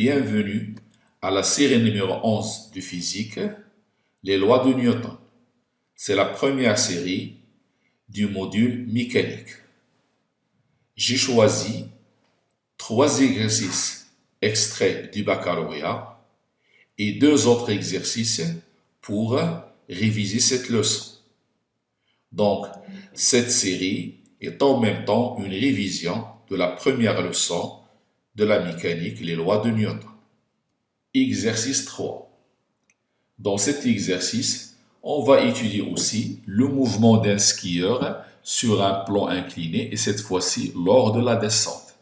bienvenue à la série numéro 11 de physique, les lois de Newton. C'est la première série du module mécanique. J'ai choisi 3 exercices extraits du baccalauréat et 2 autres exercices pour réviser cette leçon. Donc, cette série est en même temps une révision de la première leçon de la mécanique, les lois de Newton. Exercice 3. Dans cet exercice, on va étudier aussi le mouvement d'un skieur sur un plan incliné et cette fois-ci lors de la descente.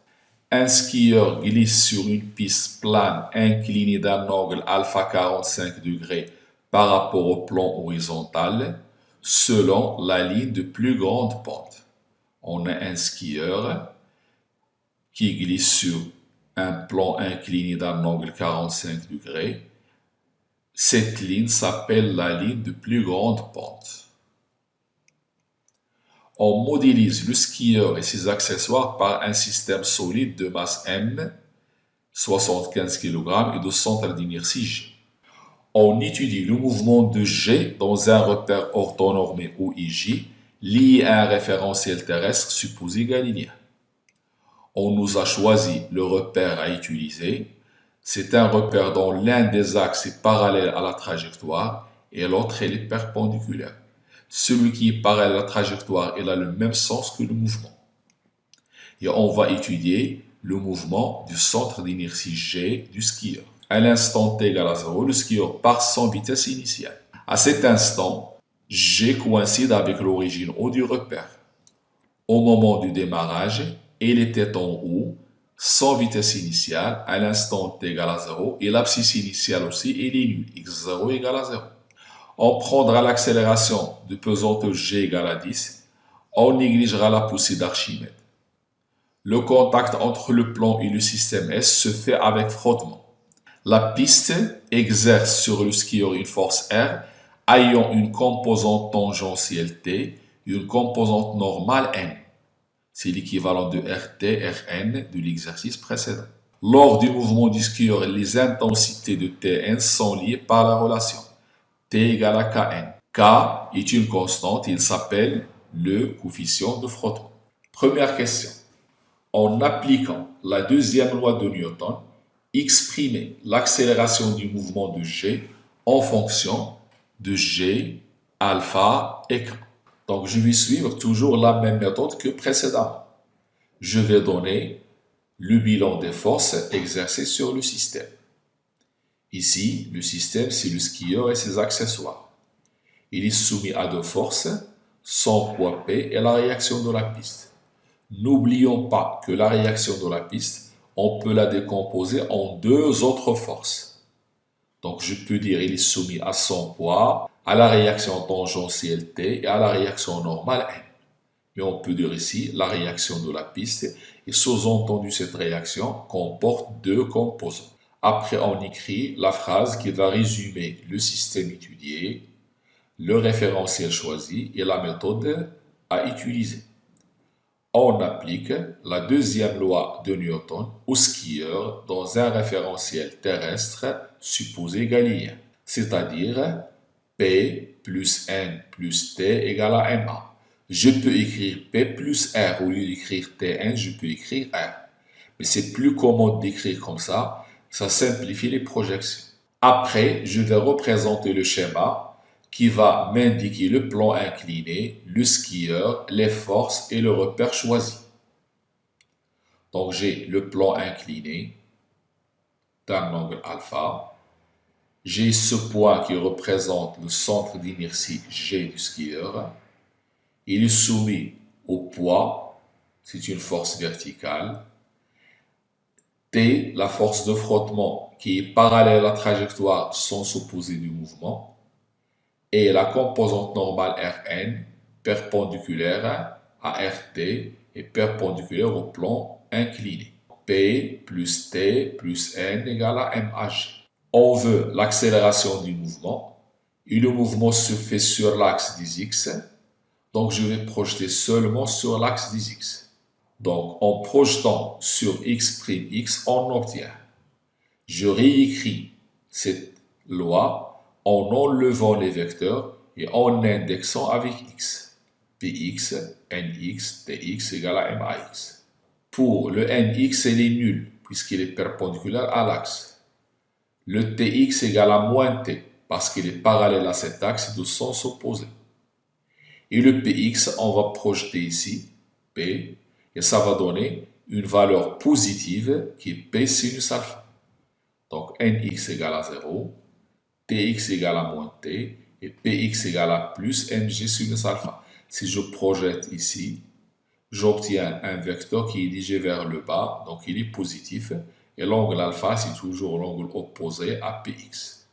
Un skieur glisse sur une piste plane inclinée d'un angle alpha 45 degrés par rapport au plan horizontal selon la ligne de plus grande pente. On a un skieur qui glisse sur un plan incliné d'un angle 45 degrés. Cette ligne s'appelle la ligne de plus grande pente. On modélise le skieur et ses accessoires par un système solide de masse M, 75 kg et de centre d'inertie G. On étudie le mouvement de G dans un repère orthonormé OIJ lié à un référentiel terrestre supposé galiléen. On nous a choisi le repère à utiliser. C'est un repère dont l'un des axes est parallèle à la trajectoire et l'autre est perpendiculaire. Celui qui est parallèle à la trajectoire, il a le même sens que le mouvement. Et on va étudier le mouvement du centre d'inertie G du skieur. À l'instant t égale à 0, le skieur part sans vitesse initiale. À cet instant, G coïncide avec l'origine O du repère. Au moment du démarrage, il était en haut, sans vitesse initiale, à l'instant t égale à 0, et l'abscisse initiale aussi, il est nul, x0 égale à 0. On prendra l'accélération de pesante G égale à 10, on négligera la poussée d'Archimède. Le contact entre le plan et le système S se fait avec frottement. La piste exerce sur le skieur une force R ayant une composante tangentielle T et une composante normale N. C'est l'équivalent de RT, Rn de l'exercice précédent. Lors du mouvement du skieur, les intensités de Tn sont liées par la relation T égale à Kn. K est une constante, il s'appelle le coefficient de frottement. Première question. En appliquant la deuxième loi de Newton, exprimer l'accélération du mouvement de G en fonction de G, alpha et K. Donc, je vais suivre toujours la même méthode que précédemment. Je vais donner le bilan des forces exercées sur le système. Ici, le système, c'est le skieur et ses accessoires. Il est soumis à 2 forces, son poids P et la réaction de la piste. N'oublions pas que la réaction de la piste, on peut la décomposer en 2 autres forces. Donc, je peux dire qu'il est soumis à son poids, à la réaction tangentielle T et à la réaction normale N. Mais on peut dire ici la réaction de la piste et sous-entendu cette réaction comporte 2 composants. Après, on écrit la phrase qui va résumer le système étudié, le référentiel choisi et la méthode à utiliser. On applique la deuxième loi de Newton au skieur dans un référentiel terrestre supposé galiléen, c'est-à-dire P plus N plus T égale à MA. Je peux écrire P plus R au lieu d'écrire Tn, je peux écrire R. Mais c'est plus commode d'écrire comme ça simplifie les projections. Après, je vais représenter le schéma qui va m'indiquer le plan incliné, le skieur, les forces et le repère choisi. Donc j'ai le plan incliné d'un angle alpha. J'ai ce point qui représente le centre d'inertie G du skieur. Il est soumis au poids, c'est une force verticale. T, la force de frottement qui est parallèle à la trajectoire sans opposé du mouvement. Et la composante normale Rn, perpendiculaire à RT et perpendiculaire au plan incliné. P plus T plus N égale à MH. On veut l'accélération du mouvement et le mouvement se fait sur l'axe des X. Donc, je vais projeter seulement sur l'axe des X. Donc, en projetant sur X', on obtient Je réécris cette loi en enlevant les vecteurs et en indexant avec x. Px, nx, tx égale à max. Pour le nx, il est nul puisqu'il est perpendiculaire à l'axe. Le tx égale à moins t parce qu'il est parallèle à cet axe de sens opposé. Et le px, on va projeter ici, p, et ça va donner une valeur positive qui est p sinus alpha. Donc nx égale à 0, tx égale à moins t, et px égale à plus mg sinus alpha. Si je projette ici, j'obtiens un vecteur qui est dirigé vers le bas, donc il est positif, et l'angle alpha, c'est toujours l'angle opposé à px.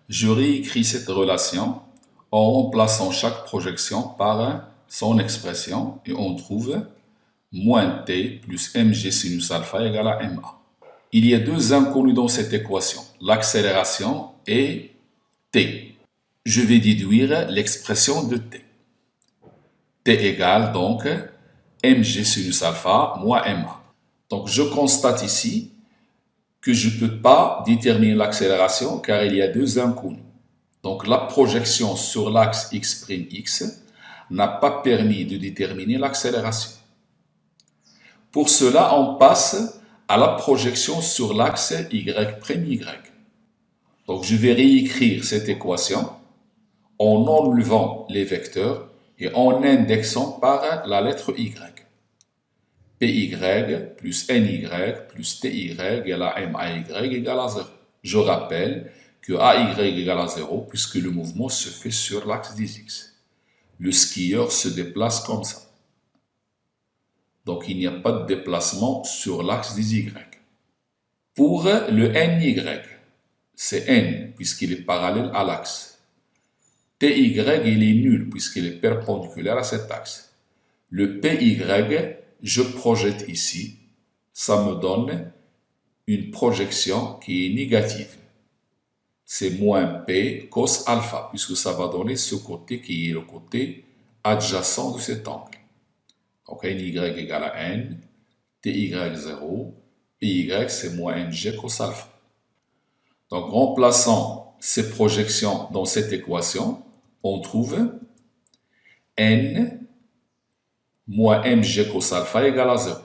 Je réécris cette relation en remplaçant chaque projection par son expression, et on trouve moins t plus mg sinus alpha égale à ma. Il y a deux inconnus dans cette équation, l'accélération et t. Je vais déduire l'expression de t. T égale donc mg sinus alpha moins ma. Donc je constate ici que je ne peux pas déterminer l'accélération car il y a deux inconnus. Donc la projection sur l'axe x' n'a pas permis de déterminer l'accélération. Pour cela, on passe à la projection sur l'axe y'. Donc je vais réécrire cette équation en enlevant les vecteurs et en indexant par la lettre y. Py plus ny plus ty égale à may égale à 0. Je rappelle que ay égale à 0 puisque le mouvement se fait sur l'axe des x. Le skieur se déplace comme ça. Donc il n'y a pas de déplacement sur l'axe des y. Pour le ny, c'est n puisqu'il est parallèle à l'axe. Ty, il est nul puisqu'il est perpendiculaire à cet axe. Le py, je projette ici, ça me donne une projection qui est négative. C'est moins p cos alpha, puisque ça va donner ce côté qui est le côté adjacent de cet angle. Donc ny égale à n, ty 0, py c'est moins mg cos alpha. Donc remplaçant ces projections dans cette équation, on trouve n moins mg cos alpha égale à 0.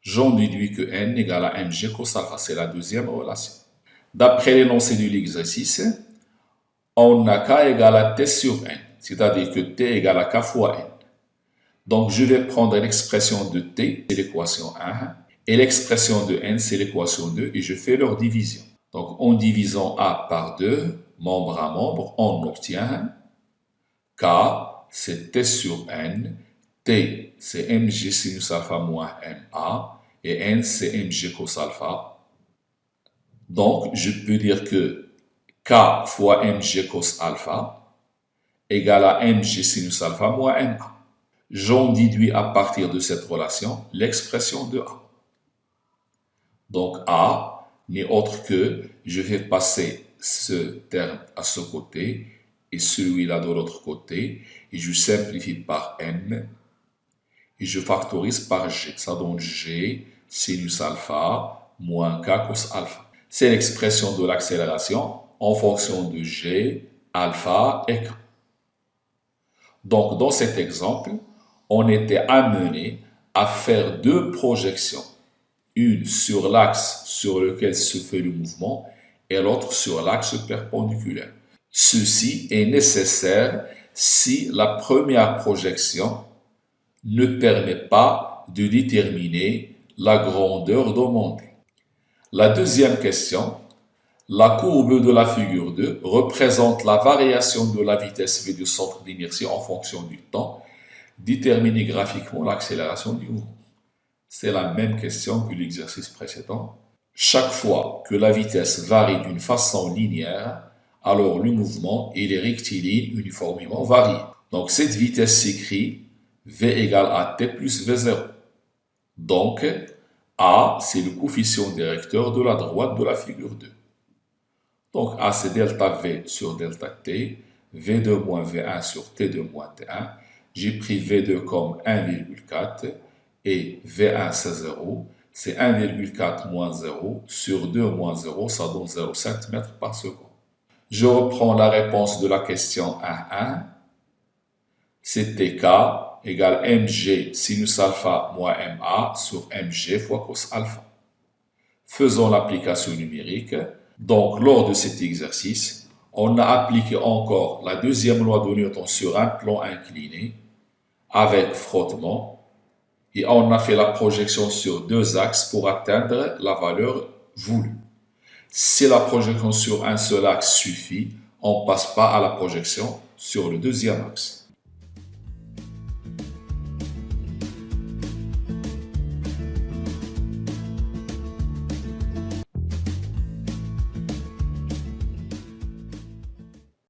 J'en déduis que n égale à mg cos alpha. C'est la deuxième relation. D'après l'énoncé de l'exercice, on a k égale à t sur n, c'est-à-dire que t égale à k fois n. Donc je vais prendre l'expression de t, c'est l'équation 1, et l'expression de n, c'est l'équation 2, et je fais leur division. Donc en divisant a par 2, membre à membre, on obtient k, c'est t sur n, t, c'est mg sinus alpha moins ma, et n, c'est mg cos alpha. Donc, je peux dire que k fois mg cos alpha égale à mg sinus alpha moins ma. J'en déduis à partir de cette relation l'expression de a. Donc, a n'est autre que, je vais passer ce terme à ce côté et celui-là de l'autre côté, et je simplifie par n, et je factorise par g. Ça donne g sinus alpha moins k cos alpha. C'est l'expression de l'accélération en fonction de g, alpha et k. Donc, dans cet exemple, on était amené à faire deux projections. Une sur l'axe sur lequel se fait le mouvement et l'autre sur l'axe perpendiculaire. Ceci est nécessaire si la première projection ne permet pas de déterminer la grandeur demandée. La deuxième question, la courbe de la figure 2 représente la variation de la vitesse v du centre d'inertie en fonction du temps. Déterminer graphiquement l'accélération du mouvement. C'est la même question que l'exercice précédent. Chaque fois que la vitesse varie d'une façon linéaire, alors le mouvement est rectiligne uniformément varié. Donc cette vitesse s'écrit v égale à t plus v0. Donc a, c'est le coefficient directeur de la droite de la figure 2. Donc a, c'est delta v sur delta t, v2 moins v1 sur t2 moins t1. J'ai pris v2 comme 1,4 et v1 c'est 0. c'est 1,4 moins 0 sur 2 moins 0, ça donne 0,7 mètres par seconde. Je reprends la réponse de la question 1.1. C'était K égale mg sinus alpha moins ma sur mg fois cos alpha. Faisons l'application numérique. Donc, lors de cet exercice, on a appliqué encore la deuxième loi de Newton sur un plan incliné avec frottement et on a fait la projection sur deux axes pour atteindre la valeur voulue. Si la projection sur un seul axe suffit, on ne passe pas à la projection sur le deuxième axe.